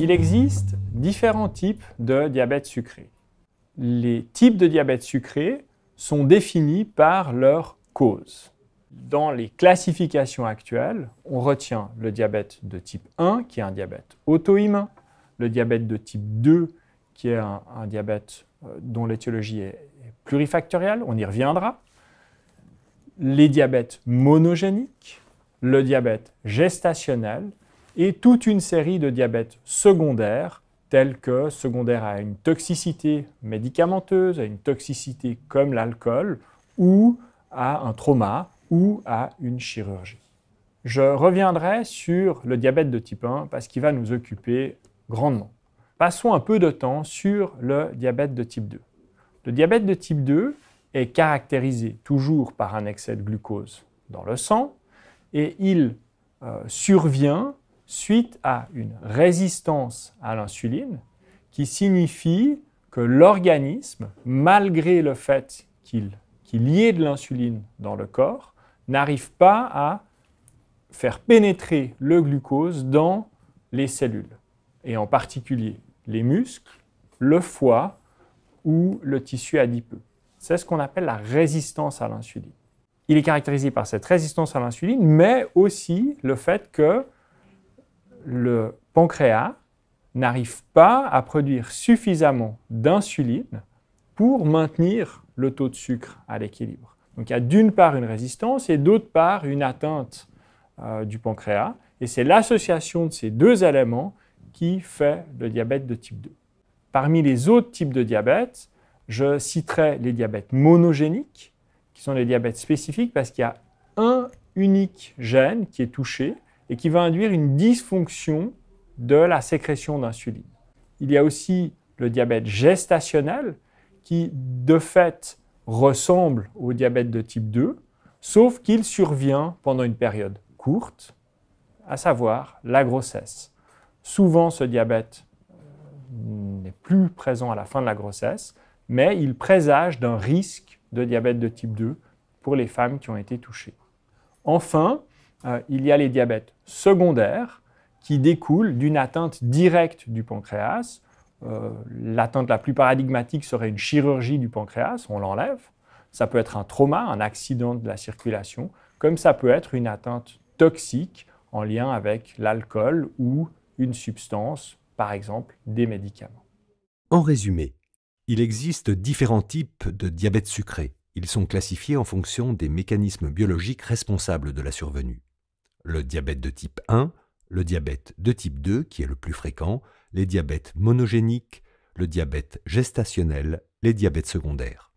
Il existe différents types de diabète sucré. Les types de diabète sucré sont définis par leur cause. Dans les classifications actuelles, on retient le diabète de type 1, qui est un diabète auto-immun, le diabète de type 2, qui est un diabète dont l'étiologie est plurifactorielle, on y reviendra, les diabètes monogéniques, le diabète gestationnel et toute une série de diabètes secondaires, tels que secondaires à une toxicité médicamenteuse, à une toxicité comme l'alcool, ou à un trauma, ou à une chirurgie. Je reviendrai sur le diabète de type 1 parce qu'il va nous occuper grandement. Passons un peu de temps sur le diabète de type 2. Le diabète de type 2 est caractérisé toujours par un excès de glucose dans le sang et il survient suite à une résistance à l'insuline qui signifie que l'organisme, malgré le fait qu'il y ait de l'insuline dans le corps, n'arrive pas à faire pénétrer le glucose dans les cellules, et en particulier les muscles, le foie ou le tissu adipeux. C'est ce qu'on appelle la résistance à l'insuline. Il est caractérisé par cette résistance à l'insuline, mais aussi le fait que le pancréas n'arrive pas à produire suffisamment d'insuline pour maintenir le taux de sucre à l'équilibre. Donc il y a d'une part une résistance et d'autre part une atteinte du pancréas. Et c'est l'association de ces deux éléments qui fait le diabète de type 2. Parmi les autres types de diabète, je citerai les diabètes monogéniques, qui sont des diabètes spécifiques parce qu'il y a un unique gène qui est touché et qui va induire une dysfonction de la sécrétion d'insuline. Il y a aussi le diabète gestationnel qui, de fait, ressemble au diabète de type 2, sauf qu'il survient pendant une période courte, à savoir la grossesse. Souvent, ce diabète n'est plus présent à la fin de la grossesse, mais il présage d'un risque de diabète de type 2 pour les femmes qui ont été touchées. Enfin, il y a les diabètes secondaires qui découlent d'une atteinte directe du pancréas. L'atteinte la plus paradigmatique serait une chirurgie du pancréas, on l'enlève. Ça peut être un trauma, un accident de la circulation, comme ça peut être une atteinte toxique en lien avec l'alcool ou une substance, par exemple des médicaments. En résumé, il existe différents types de diabète sucré. Ils sont classifiés en fonction des mécanismes biologiques responsables de la survenue. Le diabète de type 1, le diabète de type 2, qui est le plus fréquent, les diabètes monogéniques, le diabète gestationnel, les diabètes secondaires.